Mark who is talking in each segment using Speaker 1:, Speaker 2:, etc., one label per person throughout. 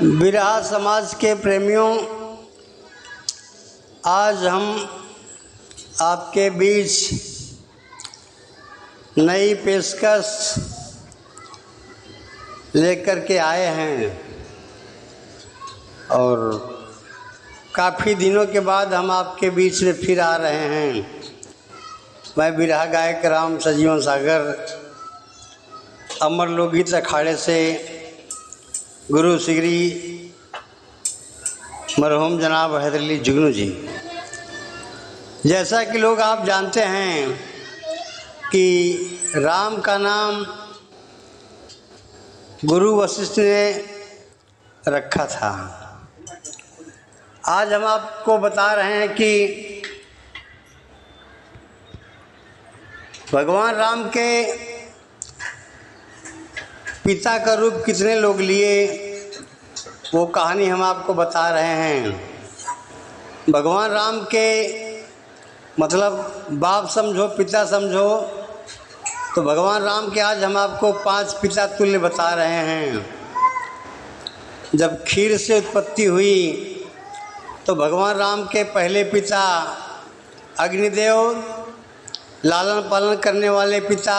Speaker 1: बिरहा समाज के प्रेमियों, आज हम आपके बीच नई पेशकश लेकर के आए हैं और काफ़ी दिनों के बाद हम आपके बीच में फिर आ रहे हैं। मैं बिरहा गायक राम सजीवन सागर अमर लोकगीत अखाड़े से गुरु श्री मरहूम जनाब हैदर अली जुगनू जी। जैसा कि लोग आप जानते हैं कि राम का नाम गुरु वशिष्ठ ने रखा था। आज हम आपको बता रहे हैं कि भगवान राम के पिता का रूप कितने लोग लिए, वो कहानी हम आपको बता रहे हैं। भगवान राम के मतलब बाप समझो, पिता समझो, तो भगवान राम के आज हम आपको 5 पिता तुल्य बता रहे हैं। जब क्षीर से उत्पत्ति हुई तो भगवान राम के पहले पिता अग्निदेव, लालन पालन करने वाले पिता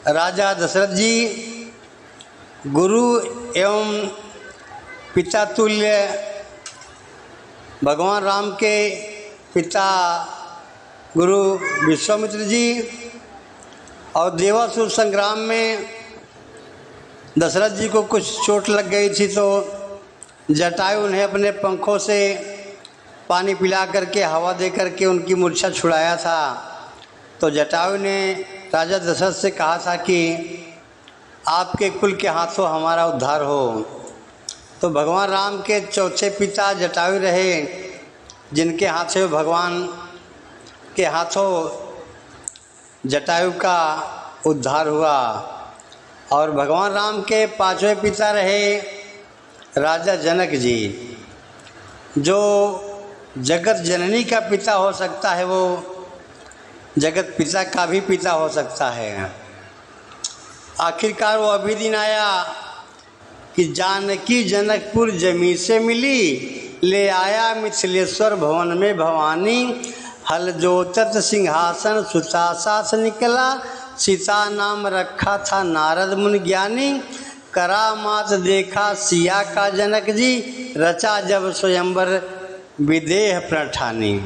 Speaker 1: राजा दशरथ जी, गुरु एवं पिता तुल्य भगवान राम के पिता गुरु विश्वामित्र जी, और देवासुर संग्राम में दशरथ जी को कुछ चोट लग गई थी तो जटायु उन्हें अपने पंखों से पानी पिला करके, हवा दे करके उनकी मूर्छा छुड़ाया था। तो जटायु ने राजा दशरथ से कहा था कि आपके कुल के हाथों हमारा उद्धार हो। तो भगवान राम के चौथे पिता जटायु रहे, जिनके हाथ से भगवान के हाथों जटायु का उद्धार हुआ। और भगवान राम के 5वें पिता रहे राजा जनक जी। जो जगत जननी का पिता हो सकता है, वो जगत पिता का भी पिता हो सकता है। आखिरकार वो अभी दिन आया कि जानकी जनकपुर जमी से मिली, ले आया मिथिलेश्वर भवन में भवानी, हल जोतत सिंहासन सुता सास निकला, सीता नाम रखा था नारद मुनि ज्ञानी, करामात देखा सिया का जनक जी, रचा जब स्वयंवर विदेह प्रठानी।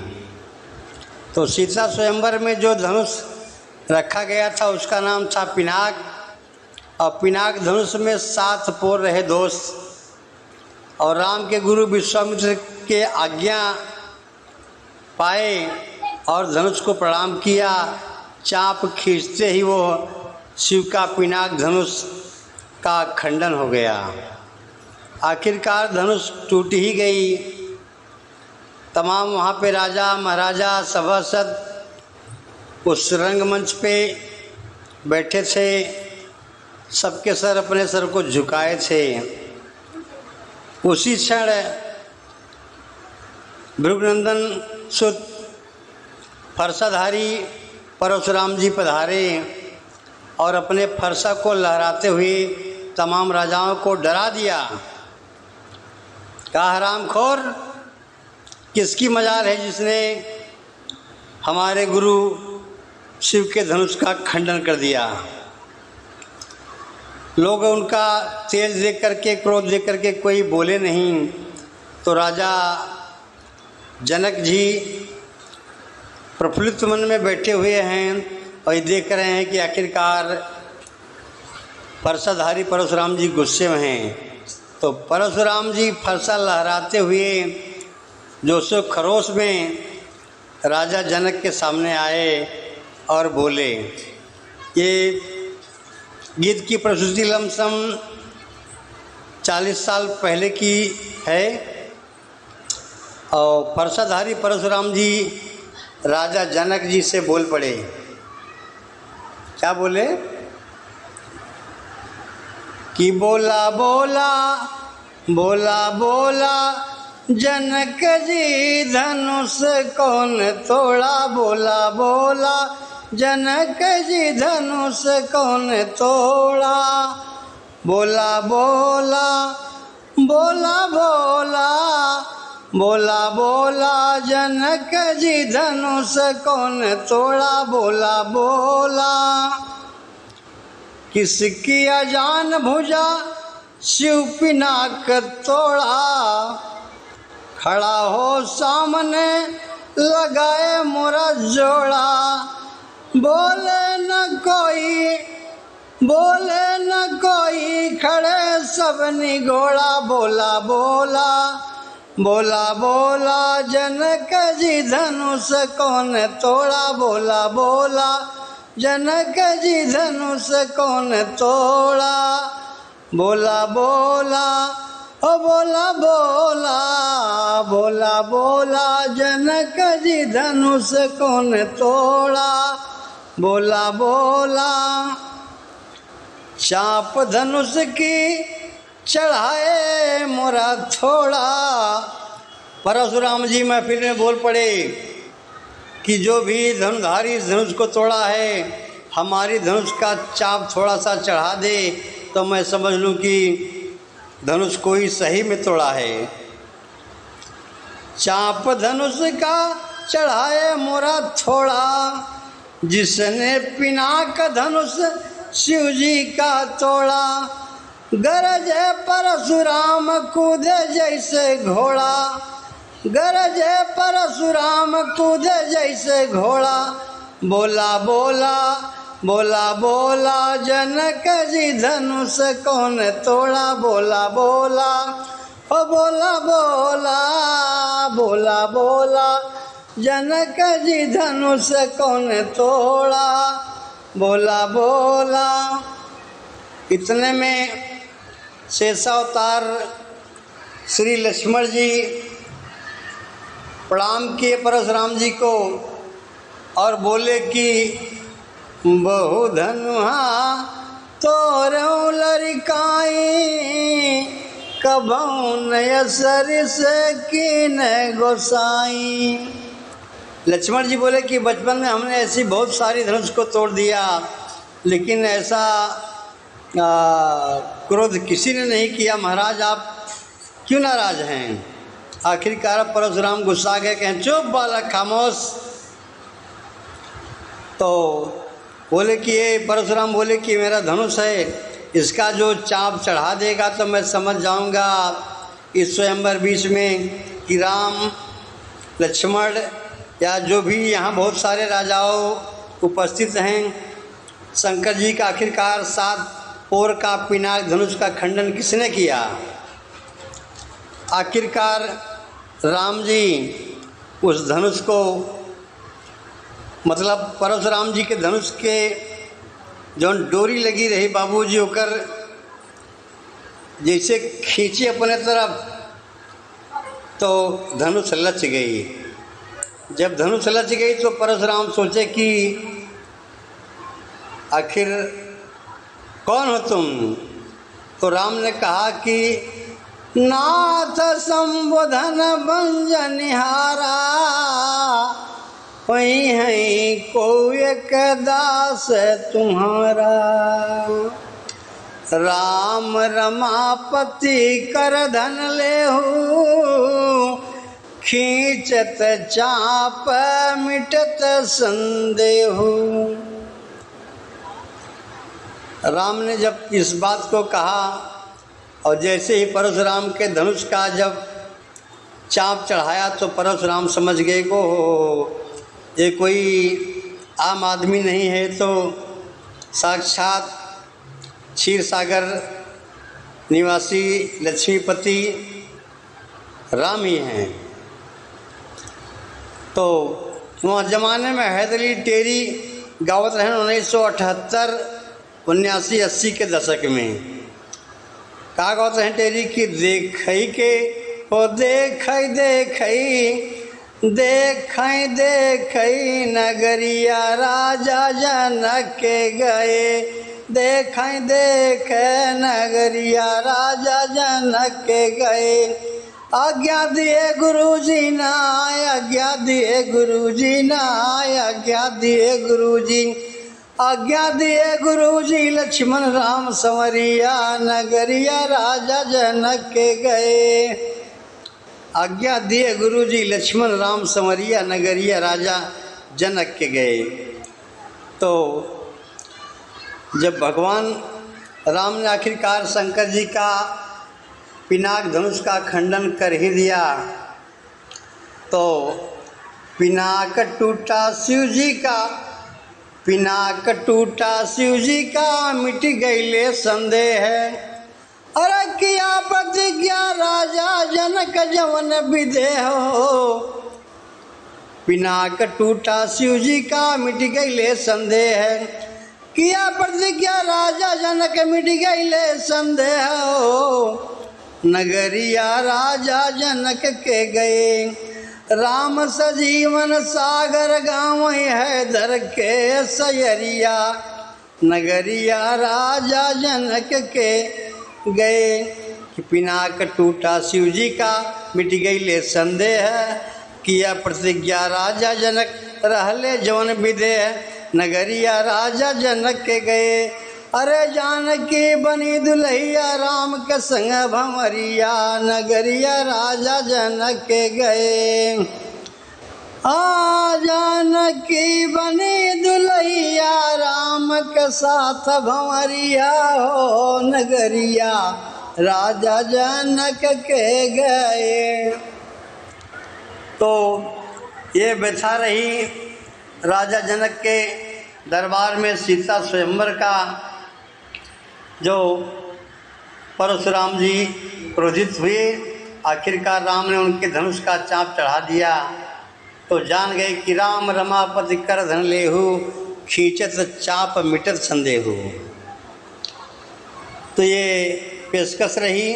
Speaker 1: तो सीता स्वयंवर में जो धनुष रखा गया था उसका नाम था पिनाक, और पिनाक धनुष में 7 पोर रहे दोस्त। और राम के गुरु विश्वामित्र के आज्ञा पाए और धनुष को प्रणाम किया। चाँप खींचते ही वो शिव का पिनाक धनुष का खंडन हो गया। आखिरकार धनुष टूट ही गई। तमाम वहाँ पे राजा महाराजा सभासद उस रंगमंच पे बैठे थे, सबके सर अपने सर को झुकाए थे। उसी क्षण भृगुनंदन सुत फरसाधारी परशुराम जी पधारे और अपने फरसा को लहराते हुए तमाम राजाओं को डरा दिया। कहा, हरामखोर, किसकी मजाल है जिसने हमारे गुरु शिव के धनुष का खंडन कर दिया। लोग उनका तेज देख करके, क्रोध देख करके कोई बोले नहीं। तो राजा जनक जी प्रफुल्लित मन में बैठे हुए हैं और ये देख रहे हैं कि आखिरकार फरसाधारी परशुराम जी गुस्से में हैं। तो परशुराम जी फरसा लहराते हुए जोशो खरोश में राजा जनक के सामने आए और बोले। ये गीत की प्रस्तुति लमसम 40 साल पहले की है। और फरसाधारी परशुराम जी राजा जनक जी से बोल पड़े। क्या बोले कि बोला बोला बोला बोला जनक जी धनुष कौन तोड़ा, बोला बोला जनक जी धनुष कौन तोड़ा, बोला बोला बोला बोला बोला बोला जनक जी धनुष कौन तोड़ा, बोला बोला किसकी अजान भुजा शिव पिनाक तोड़ा, खड़ा हो सामने लगाए मोरा जोड़ा, बोले न कोई बोले न कोई खड़े सब निगोड़ा, बोला बोला बोला बोला जनक जी धनुष कौन तोड़ा, बोला बोला जनक जी धनुष कौन तोड़ा, बोला बोला ओ बोला बोला बोला बोला जनक जी धनुष कौन तोड़ा, बोला बोला चाप धनुष की चढ़ाए मोरा थोड़ा। परशुराम जी महफिल में बोल पड़े कि जो भी धनुधारी इस धनुष को तोड़ा है, हमारी धनुष का चाप थोड़ा सा चढ़ा दे तो मैं समझ लूँ कि धनुष कोई सही में तोड़ा है। चाप धनुष का चढ़ाए मोरा थोड़ा, जिसने पिनाक धनुष शिव जी का तोड़ा, गरजे परशुराम कूदे जैसे घोड़ा, गरजे परशुराम कूदे जैसे घोड़ा, बोला बोला बोला बोला जनक जी धनुष कौन तोड़ा, बोला बोला ओ बोला बोला बोला बोला जनक जी धनुष कौन तोड़ा, बोला बोला। इतने में शेषावतार श्री लक्ष्मण जी प्रणाम किए परशुराम जी को और बोले कि बहु धनुहा तोरऊ लरिकाई, कभऊ नयसर से कीन गोसाई। लक्ष्मण जी बोले कि बचपन में हमने ऐसी बहुत सारी धनुष को तोड़ दिया, लेकिन ऐसा क्रोध किसी ने नहीं किया। महाराज आप क्यों नाराज हैं? आखिरकार परशुराम गुस्सा गए, कहें चुप बालक खामोश। तो बोले कि ये परशुराम बोले कि मेरा धनुष है, इसका जो चाप चढ़ा देगा तो मैं समझ जाऊंगा इस स्वयंवर बीच में कि राम लक्ष्मण या जो भी यहाँ बहुत सारे राजाओं उपस्थित हैं, शंकर जी का आखिरकार 7 पोर का पिनाक धनुष का खंडन किसने किया। आखिरकार राम जी उस धनुष को, मतलब परशुराम जी के धनुष के जो डोरी लगी रही बाबूजी होकर जैसे खींचे अपने तरफ, तो धनुष लच गई। जब धनुष लच गई तो परशुराम सोचे कि आखिर कौन हो तुम। तो राम ने कहा कि नाथ संबोधन बंजनिहारा, वही है को एक दास तुम्हारा, राम रमापति कर धन लेहू, खींचत चाप मिटत संदेहू। राम ने जब इस बात को कहा और जैसे ही परशुराम के धनुष का जब चाप चढ़ाया तो परशुराम समझ गए को ये कोई आम आदमी नहीं है, तो साक्षात क्षीर सागर निवासी लक्ष्मीपति राम ही हैं। तो वहाँ ज़माने में हैदरी टेरी गावत रहे 1978, 79, 80 के दशक में। का गावत रहे टेरी कि देखई के ओ देखई देखई देखई देखई नगरिया राजा जनक के गए, देखई देखे नगरिया राजा जनक के गए। आज्ञा दिए गुरुजी ना, आज्ञा दिए गुरुजी ना, आज्ञा दिए गुरुजी। आज्ञा दिए गुरुजी लक्ष्मण राम संवरिया, नगरिया राजा जनक के गए। आज्ञा दिए गुरुजी लक्ष्मण राम संवरिया, नगरिया राजा जनक के गए। तो जब भगवान राम ने आखिरकार शंकर जी का पिनाक धनुष का खंडन कर ही दिया, तो पिनाक टूटा शिव जी का, पिनाक टूटा शिव जी का, मिट गईले संदेह है। अरे किया प्रतिज्ञा राजा जनक जवन विदेह हो। पिनाक टूटा शिव जी का, मिट गईले संदेह है। किया प्रतिज्ञा राजा जनक, मिट गईले संदेह हो। नगरिया राजा जनक के गए, राम सजीवन सागर गाँव है दर के सयरिया। नगरिया राजा जनक के गए कि पिनाक टूटा शिव जी का, मिट गईले संदेह। किया प्रतिज्ञा राजा जनक, रहले जवन विदेह। नगरिया राजा जनक के गए, अरे जानकी बनी दुल्हिया राम के संग भंवरिया। नगरिया राजा जनक के गए, जानकी बनी दुल्हिया राम के साथ भंवरिया हो। नगरिया राजा जनक के गए। तो ये व्यथा रही राजा जनक के दरबार में सीता स्वयंवर का। जो परशुराम जी क्रोधित हुए, आखिरकार राम ने उनके धनुष का चाँप चढ़ा दिया, तो जान गए कि राम रमापति कर धन लेहु, खींचत चाप मिटत संदेहु। तो ये पेशकश रही।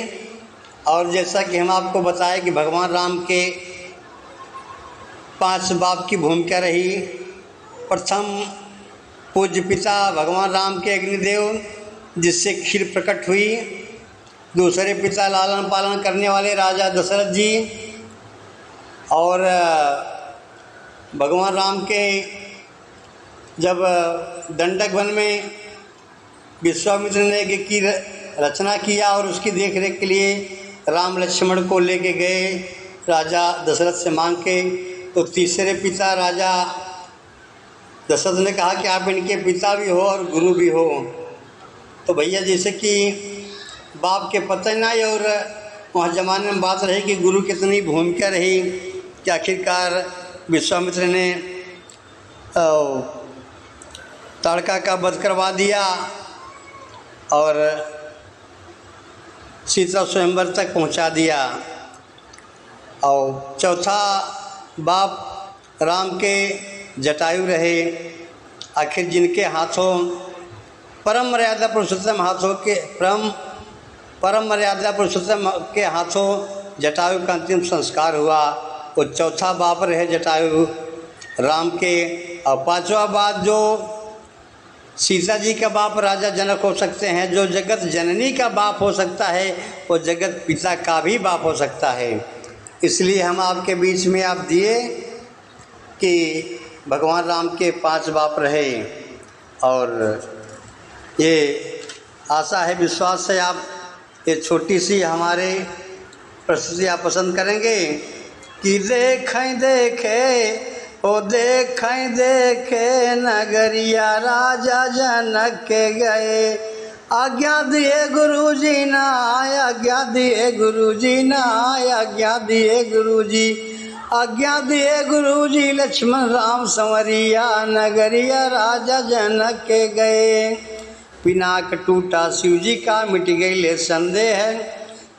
Speaker 1: और जैसा कि हम आपको बताए कि भगवान राम के 5 बाप की भूमिका रही। प्रथम पूज्य पिता भगवान राम के अग्निदेव, जिससे खीर प्रकट हुई। दूसरे पिता लालन पालन करने वाले राजा दशरथ जी। और भगवान राम के जब दंडक वन में विश्वामित्र ने यज्ञ की रचना किया और उसकी देखरेख के लिए राम लक्ष्मण को लेके गए राजा दशरथ से मांग के, तो तीसरे पिता राजा दशरथ ने कहा कि आप इनके पिता भी हो और गुरु भी हो। तो भैया जैसे कि बाप के पता नहीं, और वहाँ ज़माने में बात रही कि गुरु कितनी भूमिका रही कि आखिरकार विश्वामित्र ने ताड़का का वध करवा दिया और सीता स्वयंवर तक पहुँचा दिया। और चौथा बाप राम के जटायु रहे। आखिर जिनके हाथों परम मर्यादा पुरुषोत्तम के हाथों जटायु का अंतिम संस्कार हुआ। वो चौथा बाप रहे जटायु राम के। और पांचवा बाप जो सीता जी का बाप राजा जनक हो सकते हैं, जो जगत जननी का बाप हो सकता है, वो जगत पिता का भी बाप हो सकता है। इसलिए हम आपके बीच में आप दिए कि भगवान राम के 5 बाप रहे। और ये आशा है, विश्वास है आप ये छोटी सी हमारे प्रस्तुति आप पसंद करेंगे कि देखें देखे ओ देखें देखे नगरिया राजा जनक के गए। आज्ञा दिए गुरुजी ना, आज्ञा दिए गुरुजी ना, आज्ञा दिए गुरुजी, आज्ञा दिए गुरुजी लक्ष्मण राम संवरिया। नगरिया राजा जनक के गए। पिनाक टूटा शिव जी का, मिट गईले संदेह।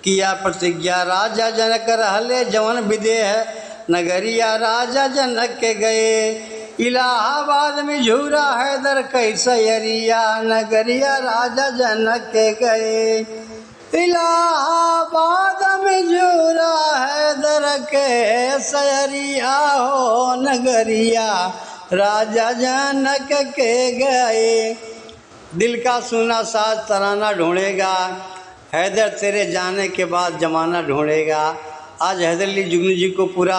Speaker 1: किया प्रतिज्ञा राजा जनक, रहले जवन विदेह। नगरिया राजा जनक के गए। इलाहाबाद में झूरा हैदर कैसरिया। नगरिया राजा जनक के गए। इलाहाबाद में झूरा हैदर कैसरिया हो। नगरिया राजा जनक के गए। दिल का सुना साज तराना ढूंढेगा, हैदर तेरे जाने के बाद ज़माना ढूंढेगा। आज हैदर अली जुगनू जी को पूरा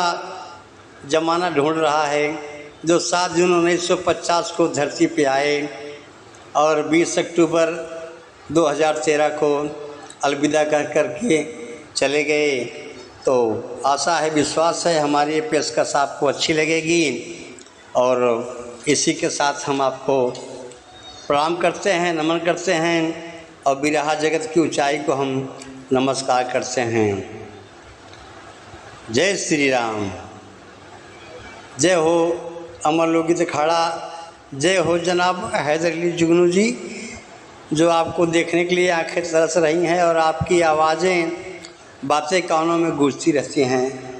Speaker 1: ज़माना ढूंढ रहा है, जो 7 जून 1950 को धरती पे आए। और 20 अक्टूबर 2013 को अलविदा कह करके चले गए। तो आशा है, विश्वास है हमारी ये पेशकश आपको अच्छी लगेगी और इसी के साथ हम आपको प्रणाम करते हैं, नमन करते हैं और बिरहा जगत की ऊंचाई को हम नमस्कार करते हैं। जय श्री राम। जय हो अमर लोकगीत अखाड़ा, जय हो जनाब हैदर अली जुगनू जी, जो आपको देखने के लिए आंखें तरस रही हैं और आपकी आवाज़ें बातें कानों में गूंजती रहती हैं।